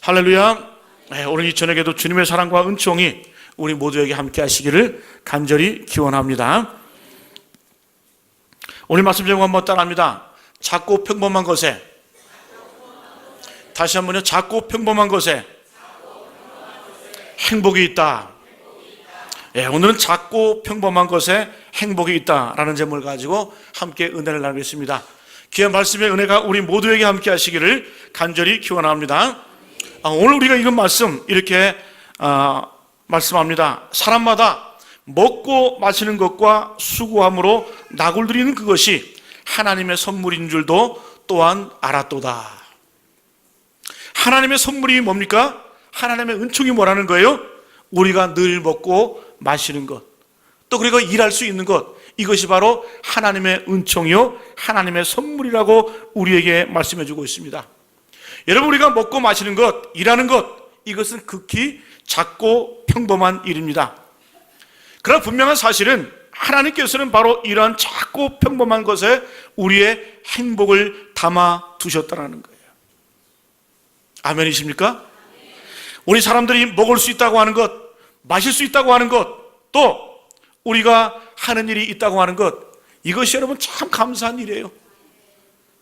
할렐루야. 오늘 이 저녁에도 주님의 사랑과 은총이 우리 모두에게 함께 하시기를 간절히 기원합니다. 오늘 말씀 제목 한번 따라합니다. 작고 평범한 것에, 다시 한번요, 작고 평범한 것에 행복이 있다. 오늘은 작고 평범한 것에 행복이 있다라는 제목을 가지고 함께 은혜를 나누겠습니다. 귀한 말씀의 은혜가 우리 모두에게 함께 하시기를 간절히 기원합니다. 오늘 우리가 읽은 말씀 이렇게 말씀합니다. 사람마다 먹고 마시는 것과 수고함으로 나골들이는 그것이 하나님의 선물인 줄도 또한 알았도다. 하나님의 선물이 뭡니까? 하나님의 은총이 뭐라는 거예요? 우리가 늘 먹고 마시는 것, 또 그리고 일할 수 있는 것, 이것이 바로 하나님의 은총이요 하나님의 선물이라고 우리에게 말씀해 주고 있습니다. 여러분, 우리가 먹고 마시는 것, 일하는 것, 이것은 극히 작고 평범한 일입니다. 그러나 분명한 사실은 하나님께서는 바로 이러한 작고 평범한 것에 우리의 행복을 담아 두셨다는 거예요. 아멘이십니까? 우리 사람들이 먹을 수 있다고 하는 것, 마실 수 있다고 하는 것, 또 우리가 하는 일이 있다고 하는 것, 이것이 여러분 참 감사한 일이에요.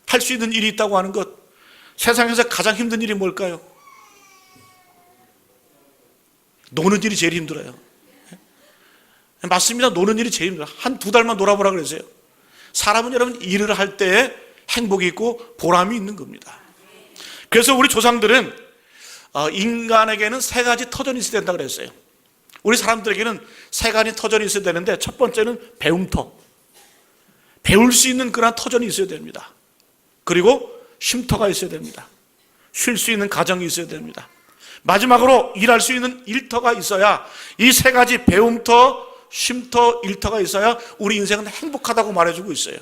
할 수 있는 일이 있다고 하는 것. 세상에서 가장 힘든 일이 뭘까요? 노는 일이 제일 힘들어요. 맞습니다. 노는 일이 제일 힘들어요. 한 두 달만 놀아보라 그랬어요. 사람은 여러분 일을 할 때에 행복이 있고 보람이 있는 겁니다. 그래서 우리 조상들은 인간에게는 세 가지 터전이 있어야 된다고 그랬어요. 우리 사람들에게는 세 가지 터전이 있어야 되는데, 첫 번째는 배움터, 배울 수 있는 그런 터전이 있어야 됩니다. 그리고 쉼터가 있어야 됩니다. 쉴 수 있는 가정이 있어야 됩니다. 마지막으로 일할 수 있는 일터가 있어야, 이 세 가지 배움터, 쉼터, 일터가 있어야 우리 인생은 행복하다고 말해주고 있어요.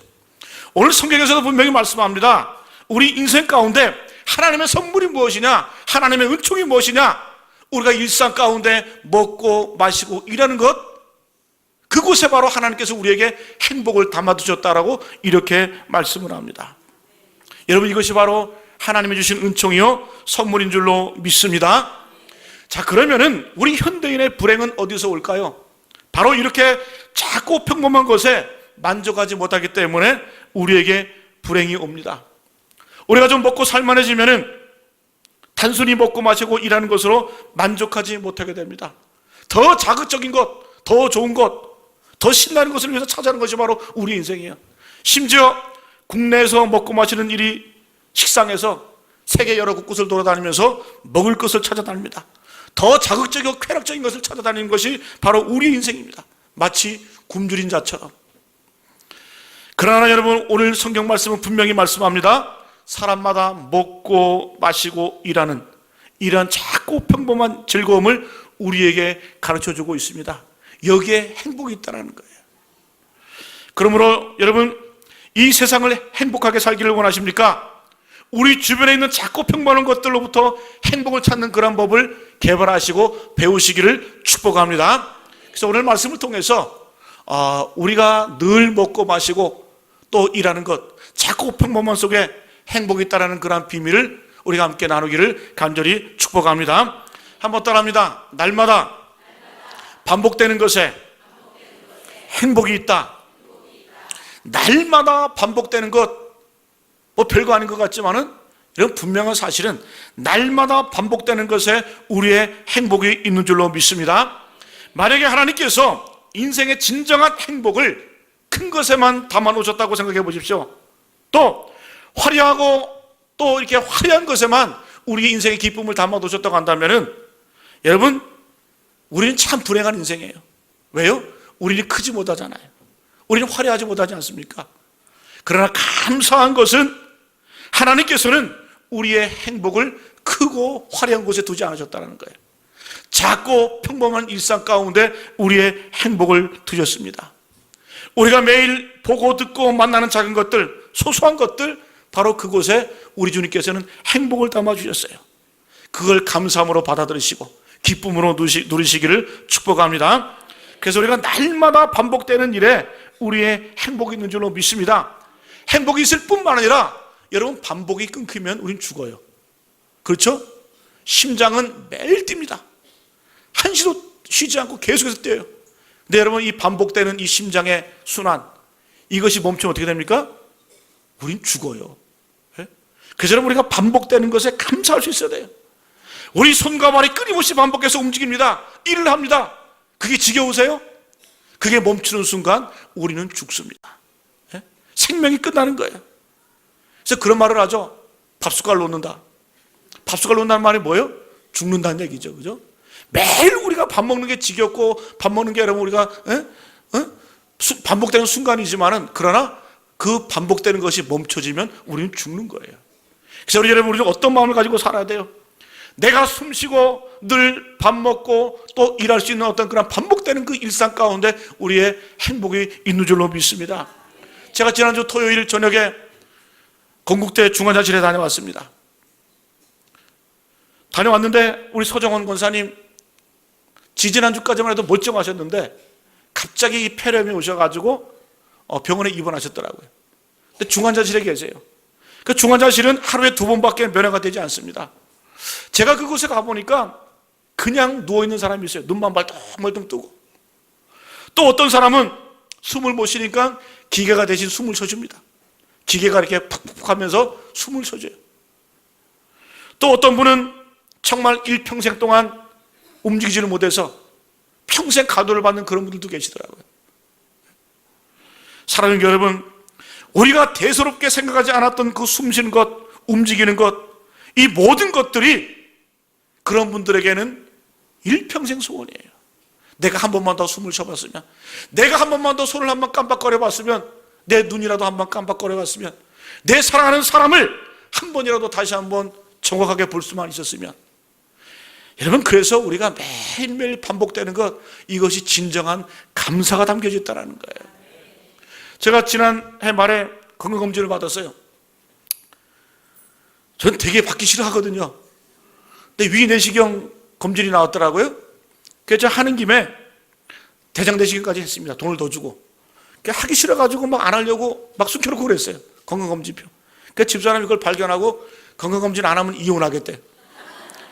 오늘 성경에서도 분명히 말씀합니다. 우리 인생 가운데 하나님의 선물이 무엇이냐, 하나님의 은총이 무엇이냐, 우리가 일상 가운데 먹고 마시고 일하는 것, 그곳에 바로 하나님께서 우리에게 행복을 담아두셨다라고 이렇게 말씀을 합니다. 여러분, 이것이 바로 하나님이 주신 은총이요 선물인 줄로 믿습니다. 자, 그러면은 우리 현대인의 불행은 어디서 올까요? 바로 이렇게 작고 평범한 것에 만족하지 못하기 때문에 우리에게 불행이 옵니다. 우리가 좀 먹고 살만해지면은 단순히 먹고 마시고 일하는 것으로 만족하지 못하게 됩니다. 더 자극적인 것, 더 좋은 것, 더 신나는 것을 위해서 찾아가는 것이 바로 우리 인생이에요. 심지어 국내에서 먹고 마시는 일이 식상해서 세계 여러 곳곳을 돌아다니면서 먹을 것을 찾아다닙니다. 더 자극적이고 쾌락적인 것을 찾아다니는 것이 바로 우리 인생입니다. 마치 굶주린 자처럼. 그러나 여러분, 오늘 성경 말씀은 분명히 말씀합니다. 사람마다 먹고 마시고 일하는 이러한 작고 평범한 즐거움을 우리에게 가르쳐주고 있습니다. 여기에 행복이 있다는 거예요. 그러므로 여러분, 이 세상을 행복하게 살기를 원하십니까? 우리 주변에 있는 작고 평범한 것들로부터 행복을 찾는 그런 법을 개발하시고 배우시기를 축복합니다. 그래서 오늘 말씀을 통해서 우리가 늘 먹고 마시고 또 일하는 것, 작고 평범한 속에 행복이 있다는 그런 비밀을 우리가 함께 나누기를 간절히 축복합니다. 한번 따라합니다. 날마다 반복되는 것에 행복이 있다. 날마다 반복되는 것, 뭐 별거 아닌 것 같지만은 이런 분명한 사실은 날마다 반복되는 것에 우리의 행복이 있는 줄로 믿습니다. 만약에 하나님께서 인생의 진정한 행복을 큰 것에만 담아 놓으셨다고 생각해 보십시오. 또 화려하고 또 이렇게 화려한 것에만 우리 인생의 기쁨을 담아 놓으셨다고 한다면은 여러분, 우리는 참 불행한 인생이에요. 왜요? 우리는 크지 못하잖아요. 우리는 화려하지 못하지 않습니까? 그러나 감사한 것은 하나님께서는 우리의 행복을 크고 화려한 곳에 두지 않으셨다는 거예요. 작고 평범한 일상 가운데 우리의 행복을 두셨습니다. 우리가 매일 보고 듣고 만나는 작은 것들, 소소한 것들, 바로 그곳에 우리 주님께서는 행복을 담아주셨어요. 그걸 감사함으로 받아들이시고 기쁨으로 누리시기를 축복합니다. 그래서 우리가 날마다 반복되는 일에 우리의 행복이 있는 줄로 믿습니다. 행복이 있을 뿐만 아니라 여러분, 반복이 끊기면 우린 죽어요. 그렇죠? 심장은 매일 뜁니다. 한시도 쉬지 않고 계속해서 뛰어요. 근데 여러분, 이 반복되는 이 심장의 순환, 이것이 멈추면 어떻게 됩니까? 우린 죽어요. 그래서 여러분, 우리가 반복되는 것에 감사할 수 있어야 돼요. 우리 손과 발이 끊임없이 반복해서 움직입니다. 일을 합니다. 그게 지겨우세요? 그게 멈추는 순간 우리는 죽습니다. 생명이 끝나는 거예요. 그래서 그런 말을 하죠. 밥숟갈 놓는다. 밥숟갈 놓는다는 말이 뭐예요? 죽는다는 얘기죠. 그죠? 매일 우리가 밥 먹는 게 지겹고, 밥 먹는 게 여러분 우리가 반복되는 순간이지만은, 그러나 그 반복되는 것이 멈춰지면 우리는 죽는 거예요. 그래서 우리 여러분, 우리는 어떤 마음을 가지고 살아야 돼요? 내가 숨 쉬고 늘 밥 먹고 또 일할 수 있는 어떤 그런 반복되는 그 일상 가운데 우리의 행복이 있는 줄로 믿습니다. 제가 지난주 토요일 저녁에 건국대 중환자실에 다녀왔습니다. 다녀왔는데 우리 서정원 권사님 지지난주까지만 해도 멀쩡하셨는데 갑자기 이 폐렴이 오셔가지고 병원에 입원하셨더라고요. 근데 중환자실에 계세요. 그 중환자실은 하루에 2번밖에 면회가 되지 않습니다. 제가 그곳에 가보니까 그냥 누워있는 사람이 있어요. 눈만 멀뚱멀뚱 뜨고. 또 어떤 사람은 숨을 못 쉬니까 기계가 대신 숨을 쉬어줍니다. 기계가 이렇게 푹푹 하면서 숨을 쉬어줘요. 또 어떤 분은 정말 일평생 동안 움직이지를 못해서 평생 가도를 받는 그런 분들도 계시더라고요. 사랑하는 여러분, 우리가 대수롭게 생각하지 않았던 그 숨쉬는 것, 움직이는 것, 이 모든 것들이 그런 분들에게는 일평생 소원이에요. 내가 한 번만 더 숨을 쉬어봤으면, 내가 한 번만 더 손을 한번 깜빡거려 봤으면, 내 눈이라도 한번 깜빡거려 봤으면, 내 사랑하는 사람을 한 번이라도 다시 한번 정확하게 볼 수만 있었으면. 여러분, 그래서 우리가 매일매일 반복되는 것, 이것이 진정한 감사가 담겨져 있다는 거예요. 제가 지난해 말에 건강검진을 받았어요. 저는 되게 받기 싫어하거든요. 근데 위내시경 검진이 나왔더라고요. 그래서 제가 하는 김에 대장내시경까지 했습니다. 돈을 더 주고. 하기 싫어가지고 막 안 하려고 막 숨겨놓고 그랬어요. 건강검진표. 그래서 집사람이 그걸 발견하고 건강검진 안 하면 이혼하겠대.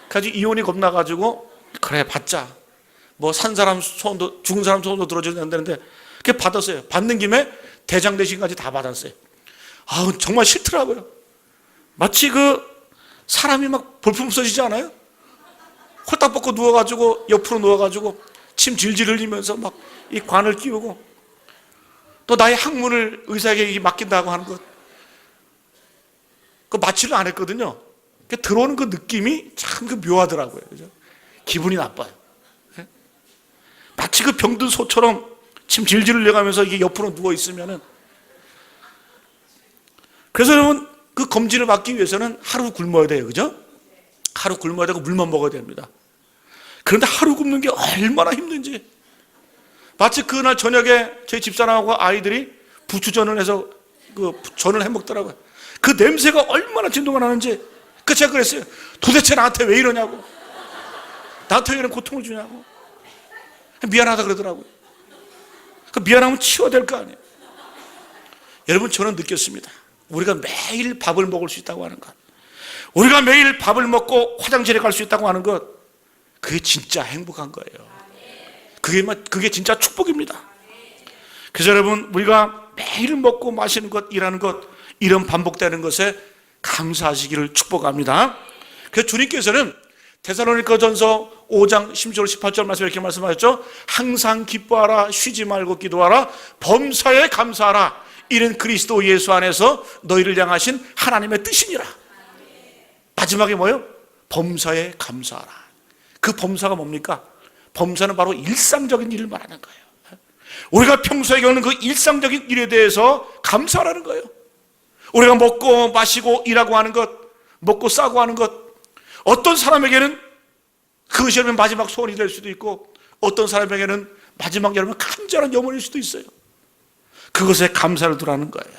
그래서 이혼이 겁나가지고 그래 받자. 뭐 산 사람 소원도, 죽은 사람 소원도 들어줘야 된다는데 그렇게 받았어요. 받는 김에 대장내시경까지 다 받았어요. 아우, 정말 싫더라고요. 마치 그 사람이 막 볼품 없어지지 않아요? 홀딱 벗고 누워가지고 옆으로 누워가지고 침 질질 흘리면서 막 이 관을 끼우고 또 나의 학문을 의사에게 맡긴다고 하는 것, 그 마취를 안 했거든요. 들어오는 그 느낌이 참 그 묘하더라고요. 그죠? 기분이 나빠요. 마치 그 병든 소처럼 침 질질 흘려가면서 이게 옆으로 누워 있으면은. 그래서 여러분, 그 검진을 받기 위해서는 하루 굶어야 돼요. 그죠? 하루 굶어야 되고 물만 먹어야 됩니다. 그런데 하루 굶는 게 얼마나 힘든지. 마치 그날 저녁에 저희 집사람하고 아이들이 부추전을 해서 그 전을 해 먹더라고요. 그 냄새가 얼마나 진동이 나는지. 그 제가 그랬어요. 도대체 나한테 왜 이러냐고. 나한테 왜 이런 고통을 주냐고. 미안하다 그러더라고요. 그 미안하면 치워야 될 거 아니에요. 여러분, 저는 느꼈습니다. 우리가 매일 밥을 먹을 수 있다고 하는 것, 우리가 매일 밥을 먹고 화장실에 갈 수 있다고 하는 것, 그게 진짜 행복한 거예요. 그게 진짜 축복입니다. 그래서 여러분, 우리가 매일 먹고 마시는 것, 일하는 것, 이런 반복되는 것에 감사하시기를 축복합니다. 그래서 주님께서는 데살로니가전서 5장 16절 18절 말씀 이렇게 말씀하셨죠. 항상 기뻐하라, 쉬지 말고 기도하라, 범사에 감사하라. 이는 그리스도 예수 안에서 너희를 향하신 하나님의 뜻이니라. 마지막에 뭐예요? 범사에 감사하라. 그 범사가 뭡니까? 범사는 바로 일상적인 일을 말하는 거예요. 우리가 평소에 겪는 그 일상적인 일에 대해서 감사하라는 거예요. 우리가 먹고 마시고 일하고 하는 것, 먹고 싸고 하는 것, 어떤 사람에게는 그것이 여러분 마지막 소원이 될 수도 있고, 어떤 사람에게는 마지막 여러분 간절한 염원일 수도 있어요. 그것에 감사를 두라는 거예요.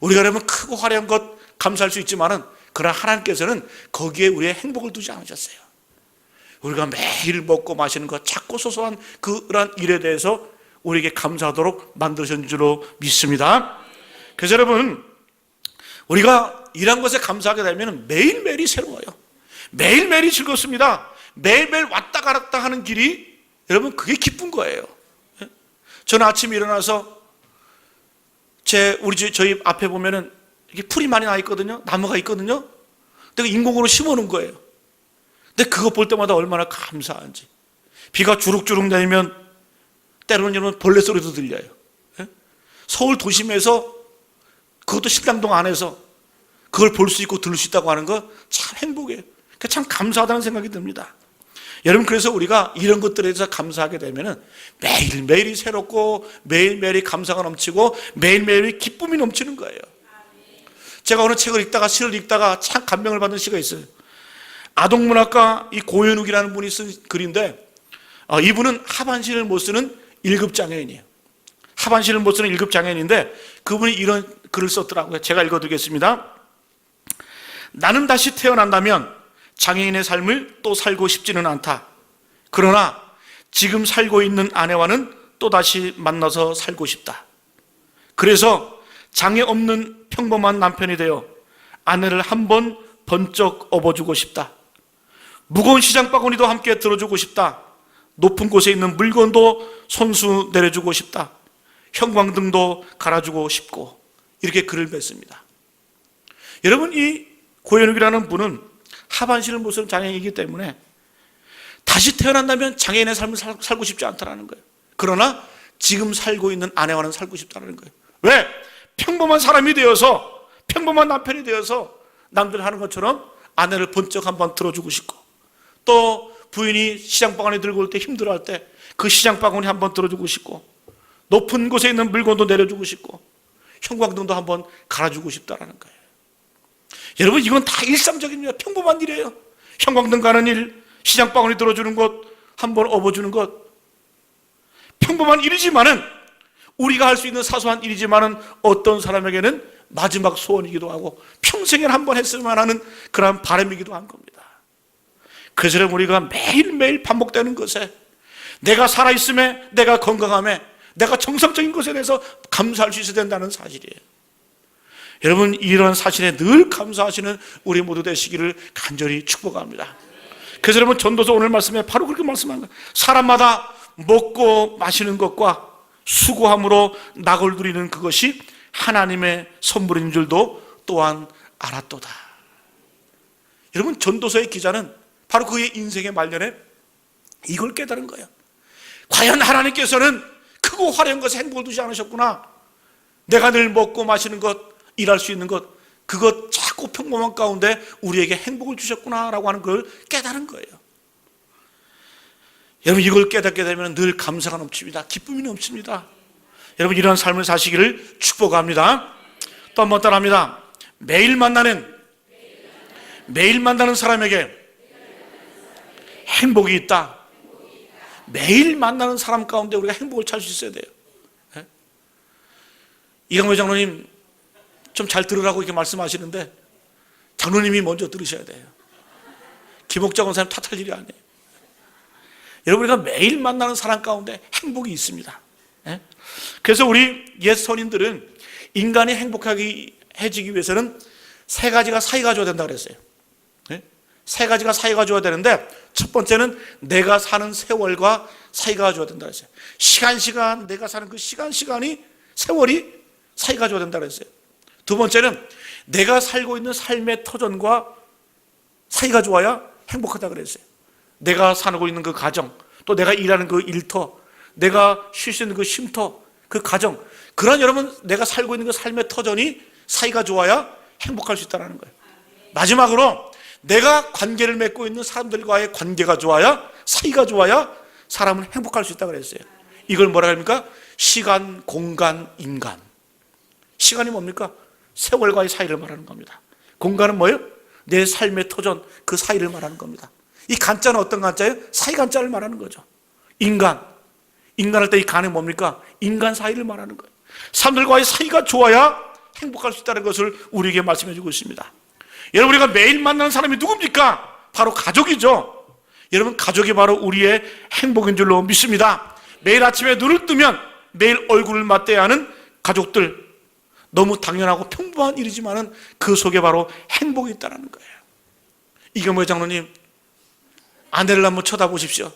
우리가 여러분 크고 화려한 것 감사할 수 있지만은, 그러나 하나님께서는 거기에 우리의 행복을 두지 않으셨어요. 우리가 매일 먹고 마시는 것, 작고 소소한 그러한 일에 대해서 우리에게 감사하도록 만드신 줄로 믿습니다. 그래서 여러분, 우리가 일한 것에 감사하게 되면 매일매일이 새로워요. 매일매일이 즐겁습니다. 매일매일 왔다 갔다 하는 길이 여러분 그게 기쁜 거예요. 저는 아침에 일어나서 저희 앞에 보면은 이렇게 풀이 많이 나 있거든요. 나무가 있거든요. 내가 인공으로 심어 놓은 거예요. 근데 그거 볼 때마다 얼마나 감사한지. 비가 주룩주룩 내리면 때로는 여러분 벌레 소리도 들려요. 서울 도심에서 그것도 신당동 안에서 그걸 볼 수 있고 들을 수 있다고 하는 거 참 행복해요. 참 감사하다는 생각이 듭니다. 여러분, 그래서 우리가 이런 것들에 대해서 감사하게 되면은 매일매일이 새롭고 매일매일이 감사가 넘치고 매일매일이 기쁨이 넘치는 거예요. 제가 어느 책을 읽다가 시를 읽다가 참 감명을 받는 시가 있어요. 아동문학가 이 고현욱이라는 분이 쓴 글인데 이분은 하반신을 못 쓰는 1급 장애인이에요. 하반신을 못 쓰는 1급 장애인인데 그분이 이런 글을 썼더라고요. 제가 읽어드리겠습니다. 나는 다시 태어난다면 장애인의 삶을 또 살고 싶지는 않다. 그러나 지금 살고 있는 아내와는 또다시 만나서 살고 싶다. 그래서 장애 없는 평범한 남편이 되어 아내를 한번 번쩍 업어주고 싶다. 무거운 시장 바구니도 함께 들어주고 싶다. 높은 곳에 있는 물건도 손수 내려주고 싶다. 형광등도 갈아주고 싶고, 이렇게 글을 맺습니다. 여러분, 이 고현욱이라는 분은 하반신을 못 쓰는 장애인이기 때문에 다시 태어난다면 장애인의 삶을 살고 싶지 않다는 거예요. 그러나 지금 살고 있는 아내와는 살고 싶다는 거예요. 왜? 평범한 사람이 되어서, 평범한 남편이 되어서 남들 하는 것처럼 아내를 번쩍 한번 들어주고 싶고, 또 부인이 시장 바구니 들고 올 때 힘들어할 때 그 시장 바구니 한번 들어주고 싶고, 높은 곳에 있는 물건도 내려주고 싶고, 형광등도 한번 갈아주고 싶다는 거예요. 여러분, 이건 다 일상적입니다. 평범한 일이에요. 형광등 가는 일, 시장 바구니 들어주는 것, 한번 업어주는 것, 평범한 일이지만은, 우리가 할 수 있는 사소한 일이지만은 어떤 사람에게는 마지막 소원이기도 하고 평생에 한번 했으면 하는 그런 바람이기도 한 겁니다. 그래서 우리가 매일매일 반복되는 것에, 내가 살아있음에, 내가 건강함에, 내가 정상적인 것에 대해서 감사할 수 있어야 된다는 사실이에요. 여러분, 이런 사실에 늘 감사하시는 우리 모두 되시기를 간절히 축복합니다. 그래서 여러분, 전도서 오늘 말씀에 바로 그렇게 말씀한 거예요. 사람마다 먹고 마시는 것과 수고함으로 낙을 누리는 그것이 하나님의 선물인 줄도 또한 알았도다. 여러분, 전도서의 기자는 바로 그의 인생의 말년에 이걸 깨달은 거예요. 과연 하나님께서는 크고 화려한 것에 행복을 두지 않으셨구나. 내가 늘 먹고 마시는 것, 일할 수 있는 것, 그것 자꾸 평범한 가운데 우리에게 행복을 주셨구나라고 하는 걸 깨달은 거예요. 여러분, 이걸 깨닫게 되면 늘 감사가 넘칩니다. 기쁨이 넘칩니다. 여러분, 이런 삶을 사시기를 축복합니다. 또 한 번 따라합니다. 매일 만나는 사람에게 행복이 있다. 매일 만나는 사람 가운데 우리가 행복을 찾을 수 있어야 돼요. 이강호 장로님 좀 잘 들으라고 이렇게 말씀하시는데 장로님이 먼저 들으셔야 돼요. 김옥자 권사님 탓할 일이 아니에요. 여러분, 우리가 매일 만나는 사람 가운데 행복이 있습니다. 그래서 우리 옛 선인들은 인간이 행복하게 해지기 위해서는 세 가지가 사이가 좋아야 된다고 그랬어요. 세 가지가 사이가 좋아야 되는데, 첫 번째는 내가 사는 세월과 사이가 좋아야 된다고 했어요. 시간 내가 사는 그 시간이 세월이 사이가 좋아야 된다고 했어요. 두 번째는 내가 살고 있는 삶의 터전과 사이가 좋아야 행복하다고 그랬어요. 내가 살고 있는 그 가정, 또 내가 일하는 그 일터, 내가 쉴 수 있는 그 쉼터, 그 가정, 그런 여러분 내가 살고 있는 그 삶의 터전이 사이가 좋아야 행복할 수 있다는 거예요. 마지막으로 내가 관계를 맺고 있는 사람들과의 관계가 좋아야, 사이가 좋아야 사람은 행복할 수 있다고 그랬어요. 이걸 뭐라 합니까? 시간, 공간, 인간. 시간이 뭡니까? 세월과의 사이를 말하는 겁니다. 공간은 뭐예요? 내 삶의 터전, 그 사이를 말하는 겁니다. 이 간자는 어떤 간자예요? 사이 간자를 말하는 거죠. 인간할 때 이 간이 뭡니까? 인간 사이를 말하는 거예요. 사람들과의 사이가 좋아야 행복할 수 있다는 것을 우리에게 말씀해 주고 있습니다. 여러분, 우리가 매일 만나는 사람이 누굽니까? 바로 가족이죠. 여러분, 가족이 바로 우리의 행복인 줄로 믿습니다. 매일 아침에 눈을 뜨면 매일 얼굴을 맞대야 하는 가족들, 너무 당연하고 평범한 일이지만은 그 속에 바로 행복이 있다는 거예요. 이경모 장로님, 아내를 한번 쳐다보십시오.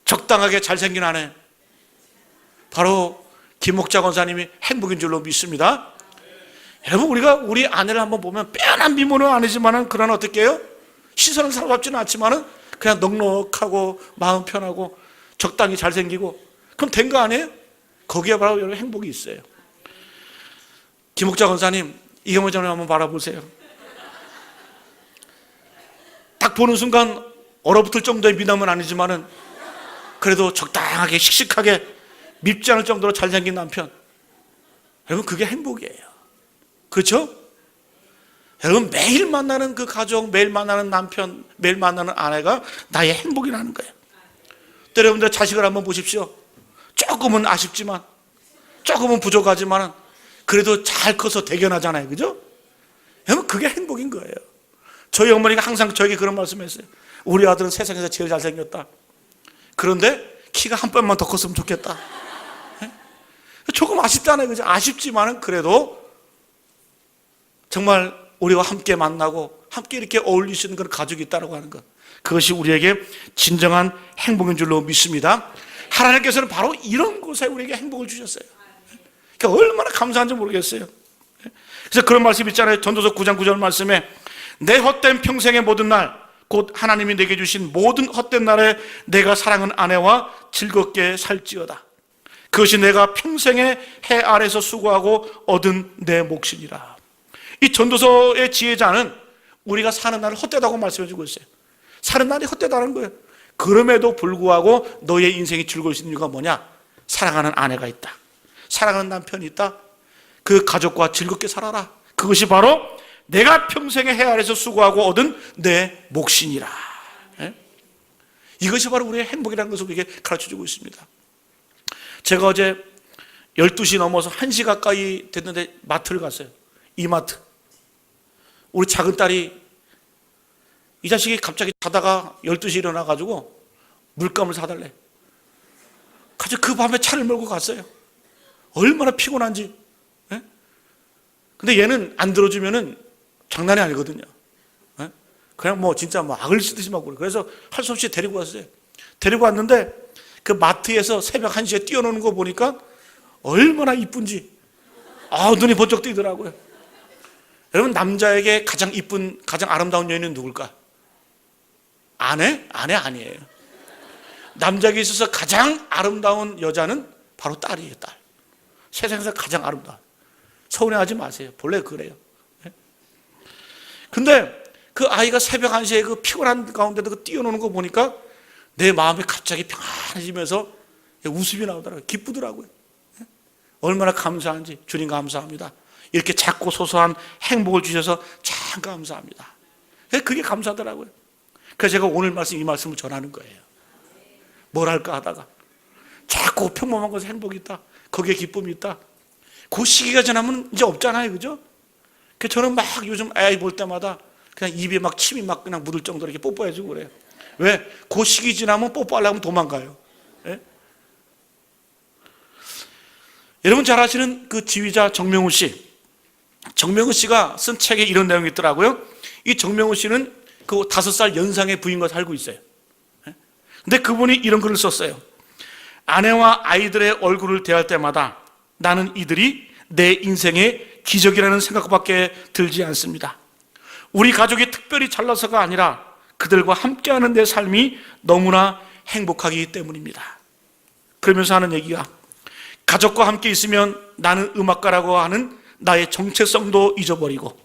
적당하게 잘생긴 아내, 바로 김목자 권사님이 행복인 줄로 믿습니다. 여러분, 우리가 우리 아내를 한번 보면 빼어난 미모는 아니지만은, 그러나 어떻게 해요? 시선을 사로잡지는 않지만은 그냥 넉넉하고 마음 편하고 적당히 잘생기고, 그럼 된 거 아니에요? 거기에 바로 여러분 행복이 있어요. 김목자 권사님, 이경모 장로님 한번 바라보세요. 딱 보는 순간 얼어붙을 정도의 미남은 아니지만은 그래도 적당하게 씩씩하게 밉지 않을 정도로 잘생긴 남편, 여러분 그게 행복이에요. 그렇죠? 여러분, 매일 만나는 그 가족, 매일 만나는 남편, 매일 만나는 아내가 나의 행복이라는 거예요. 또 여러분들 자식을 한번 보십시오. 조금은 아쉽지만, 조금은 부족하지만 그래도 잘 커서 대견하잖아요. 그죠? 여러분, 그게 행복인 거예요. 저희 어머니가 항상 저에게 그런 말씀했어요. 우리 아들은 세상에서 제일 잘생겼다. 그런데 키가 한 뼘만 더 컸으면 좋겠다. 조금 아쉽잖아요. 그죠? 아쉽지만은 그래도 정말 우리와 함께 만나고 함께 이렇게 어울릴 수 있는 그런 가족이 있다고 하는 것, 그것이 우리에게 진정한 행복인 줄로 믿습니다. 하나님께서는 바로 이런 곳에 우리에게 행복을 주셨어요. 그러니까 얼마나 감사한지 모르겠어요. 그래서 그런 말씀 있잖아요. 전도서 9장 9절 말씀에, 내 헛된 평생의 모든 날, 곧 하나님이 내게 주신 모든 헛된 날에 내가 사랑하는 아내와 즐겁게 살지어다. 그것이 내가 평생의 해 아래서 수고하고 얻은 내 몫이니라. 이 전도서의 지혜자는 우리가 사는 날을 헛되다고 말씀해주고 있어요. 사는 날이 헛되다는 거예요. 그럼에도 불구하고 너의 인생이 즐거울 수 있는 이유가 뭐냐? 사랑하는 아내가 있다, 사랑하는 남편이 있다. 그 가족과 즐겁게 살아라. 그것이 바로 내가 평생의 해 아래서 수고하고 얻은 내 몫이니라. 이것이 바로 우리의 행복이라는 것을 우리에게 가르쳐주고 있습니다. 제가 어제 12시 넘어서 1시 가까이 됐는데 마트를 갔어요. 이마트. 우리 작은 딸이, 이 자식이 갑자기 자다가 12시에 일어나가지고 물감을 사달래. 가지고 그 밤에 차를 몰고 갔어요. 얼마나 피곤한지. 근데 얘는 안 들어주면은 장난이 아니거든요. 그냥 뭐 진짜 뭐 악을 쓰듯이 막 그래. 그래서 할 수 없이 데리고 왔어요. 데리고 왔는데 그 마트에서 새벽 1시에 뛰어노는 거 보니까 얼마나 이쁜지 눈이 번쩍 뜨더라고요. 여러분, 남자에게 가장 이쁜, 가장 아름다운 여인은 누굴까? 아내? 아내 아니에요. 남자에게 있어서 가장 아름다운 여자는 바로 딸이에요. 딸. 세상에서 가장 아름다워. 서운해하지 마세요. 본래 그래요. 근데 그 아이가 새벽 1시에 그 피곤한 가운데도 그 뛰어노는 거 보니까 내 마음이 갑자기 평안해지면서 웃음이 나오더라고요. 기쁘더라고요. 얼마나 감사한지. 주님 감사합니다. 이렇게 작고 소소한 행복을 주셔서 참 감사합니다. 그게 감사하더라고요. 그래서 제가 오늘 이 말씀을 전하는 거예요. 뭘 할까 하다가 작고 평범한 것에 행복이 있다, 거기에 기쁨이 있다. 그 시기가 지나면 이제 없잖아요. 그죠? 그래서 저는 막 요즘 아이 볼 때마다 그냥 입에 막 침이 막 그냥 묻을 정도로 이렇게 뽀뽀해주고 그래요. 왜? 그 시기 지나면 뽀뽀하려고 하면 도망가요. 예? 여러분 잘 아시는 그 지휘자 정명훈 씨. 정명훈 씨가 쓴 책에 이런 내용이 있더라고요. 이 정명훈 씨는 그 5살 연상의 부인과 살고 있어요. 근데 그분이 이런 글을 썼어요. 아내와 아이들의 얼굴을 대할 때마다 나는 이들이 내 인생의 기적이라는 생각밖에 들지 않습니다. 우리 가족이 특별히 잘나서가 아니라 그들과 함께하는 내 삶이 너무나 행복하기 때문입니다. 그러면서 하는 얘기가, 가족과 함께 있으면 나는 음악가라고 하는 나의 정체성도 잊어버리고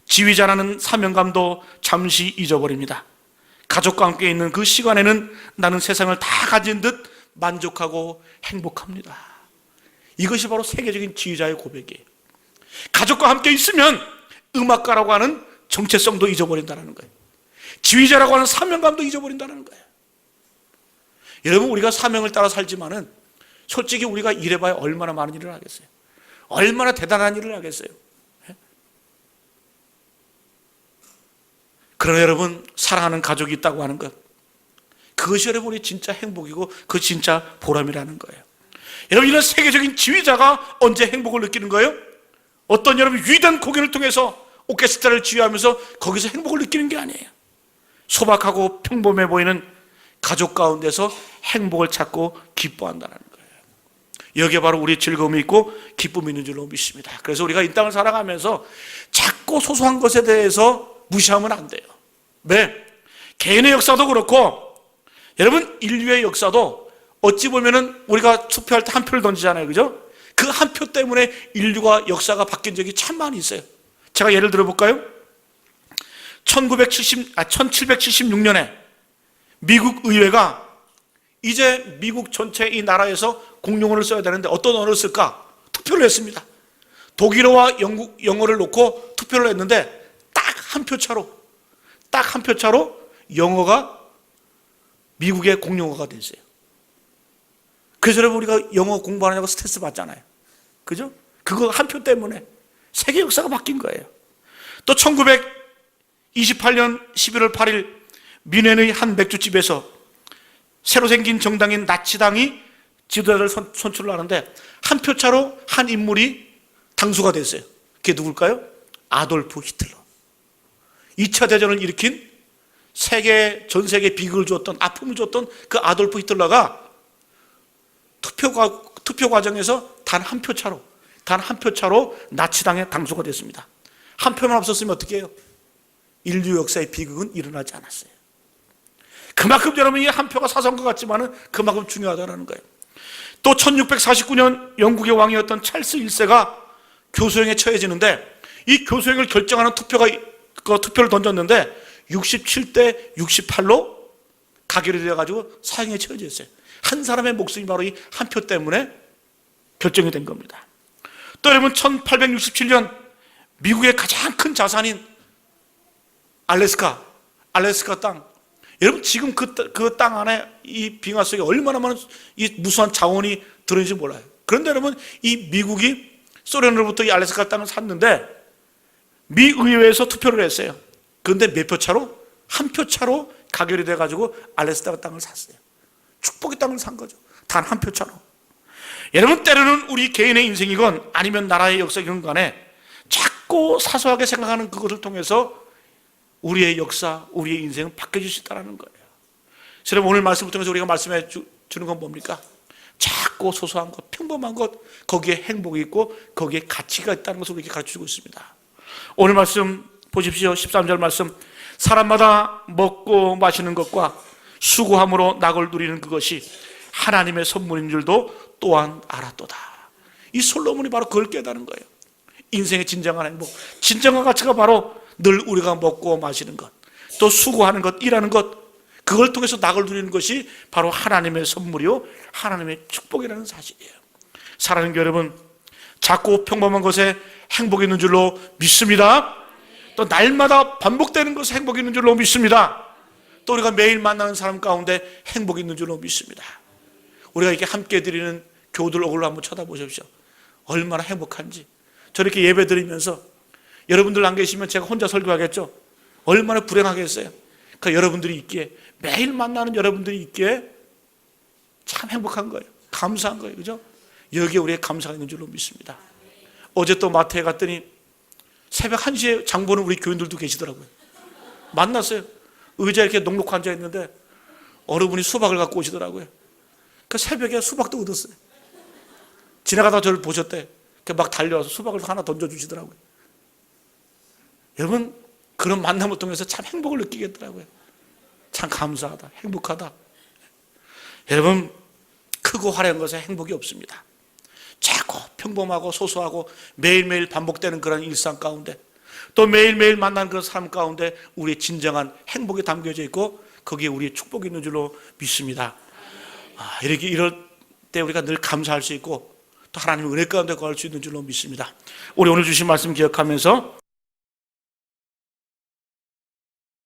지휘자라는 사명감도 잠시 잊어버립니다. 가족과 함께 있는 그 시간에는 나는 세상을 다 가진 듯 만족하고 행복합니다. 이것이 바로 세계적인 지휘자의 고백이에요. 가족과 함께 있으면 음악가라고 하는 정체성도 잊어버린다는 거예요. 지휘자라고 하는 사명감도 잊어버린다는 거예요. 여러분, 우리가 사명을 따라 살지만은 솔직히 우리가 일해봐야 얼마나 많은 일을 하겠어요. 얼마나 대단한 일을 하겠어요. 그러나 여러분, 사랑하는 가족이 있다고 하는 것, 그것이 여러분이 진짜 행복이고 그 진짜 보람이라는 거예요. 여러분, 이런 세계적인 지휘자가 언제 행복을 느끼는 거예요? 어떤 여러분 위대한 공연을 통해서, 오케스트라를 지휘하면서 거기서 행복을 느끼는 게 아니에요. 소박하고 평범해 보이는 가족 가운데서 행복을 찾고 기뻐한다는 거예요. 여기에 바로 우리의 즐거움이 있고 기쁨이 있는 줄로 믿습니다. 그래서 우리가 이 땅을 살아가면서 작고 소소한 것에 대해서 무시하면 안 돼요. 왜? 개인의 역사도 그렇고 여러분 인류의 역사도 어찌 보면은 우리가 투표할 때 한 표를 던지잖아요. 그죠? 그 한 표 때문에 인류가 역사가 바뀐 적이 참 많이 있어요. 제가 예를 들어 볼까요? 1776년에 미국 의회가 이제 미국 전체 이 나라에서 공용어를 써야 되는데 어떤 언어를 쓸까? 투표를 했습니다. 독일어와 영어를 놓고 투표를 했는데 딱 한 표 차로 영어가 미국의 공용어가 됐어요. 그래서 여러분 우리가 영어 공부하느냐고 스트레스 받잖아요. 그죠? 그거 한 표 때문에 세계 역사가 바뀐 거예요. 또 1928년 11월 8일 뮌헨의 한 맥주집에서 새로 생긴 정당인 나치당이 지도자를 선출을 하는데 한 표 차로 한 인물이 당수가 됐어요. 그게 누굴까요? 아돌프 히틀러. 2차 대전을 일으킨 전 세계에 비극을 주었던, 아픔을 줬던 그 아돌프 히틀러가 투표 과정에서 단 한 표 차로 나치당의 당수가 됐습니다. 한 표만 없었으면 어떻게 해요? 인류 역사의 비극은 일어나지 않았어요. 그만큼 여러분 이 한 표가 사소한 것 같지만 그만큼 중요하다는 거예요. 또 1649년 영국의 왕이었던 찰스 1세가 교수형에 처해지는데 이 교수형을 결정하는 투표를 던졌는데 67대 68로 가결이 되어가지고 사형에 처해졌어요. 한 사람의 목숨이 바로 이 한 표 때문에 결정이 된 겁니다. 또 여러분 1867년 미국의 가장 큰 자산인 알래스카 땅, 여러분 지금 그 땅 안에 이 빙하 속에 얼마나 많은 이 무수한 자원이 들어있는지 몰라요. 그런데 여러분 이 미국이 소련으로부터 이 알래스카 땅을 샀는데 미 의회에서 투표를 했어요. 그런데 몇 표 차로? 한 표 차로 가결이 돼가지고 알래스카 땅을 샀어요. 축복의 땅을 산 거죠. 단 한 표 차로. 여러분 때로는 우리 개인의 인생이건 아니면 나라의 역사이건 간에 작고 사소하게 생각하는 그것을 통해서 우리의 역사, 우리의 인생은 바뀌어질 수 있다는 거예요. 여러분 오늘 말씀을 통해서 우리가 말씀해 주는 건 뭡니까? 작고 소소한 것, 평범한 것, 거기에 행복이 있고 거기에 가치가 있다는 것을 우리에게 가르쳐주고 있습니다. 오늘 말씀 보십시오. 13절 말씀. 사람마다 먹고 마시는 것과 수고함으로 낙을 누리는 그것이 하나님의 선물인 줄도 또한 알았도다. 이 솔로몬이 바로 그걸 깨달은 거예요. 인생의 진정한 행복, 진정한 가치가 바로 늘 우리가 먹고 마시는 것, 또 수고하는 것, 일하는 것, 그걸 통해서 낙을 누리는 것이 바로 하나님의 선물이요 하나님의 축복이라는 사실이에요. 사랑하는 여러분, 작고 평범한 것에 행복이 있는 줄로 믿습니다. 또 날마다 반복되는 것에 행복이 있는 줄로 믿습니다. 또 우리가 매일 만나는 사람 가운데 행복이 있는 줄로 믿습니다. 우리가 이렇게 함께 드리는 교우들 얼굴을 한번 쳐다보십시오. 얼마나 행복한지. 저렇게 예배 드리면서 여러분들 안 계시면 제가 혼자 설교하겠죠. 얼마나 불행하겠어요. 그러니까 여러분들이 있기에, 매일 만나는 여러분들이 있기에 참 행복한 거예요. 감사한 거예요. 그죠? 여기에 우리의 감사가 있는 줄로 믿습니다. 어제 또 마트에 갔더니 새벽 1시에 장 보는 우리 교인들도 계시더라고요. 만났어요. 의자에 이렇게 넉넉 앉아 있는데 어르분이 수박을 갖고 오시더라고요. 그 새벽에 수박도 얻었어요. 지나가다 저를 보셨대. 막 달려와서 수박을 하나 던져주시더라고요. 여러분, 그런 만남을 통해서 참 행복을 느끼겠더라고요. 참 감사하다, 행복하다. 여러분, 크고 화려한 것에 행복이 없습니다. 작고 평범하고 소소하고 매일매일 반복되는 그런 일상 가운데, 또 매일매일 만나는 그런 삶 가운데 우리의 진정한 행복이 담겨져 있고 거기에 우리의 축복이 있는 줄로 믿습니다. 이럴 때 우리가 늘 감사할 수 있고 또 하나님의 은혜 가운데 거할 수 있는 줄로 믿습니다. 우리 오늘 주신 말씀 기억하면서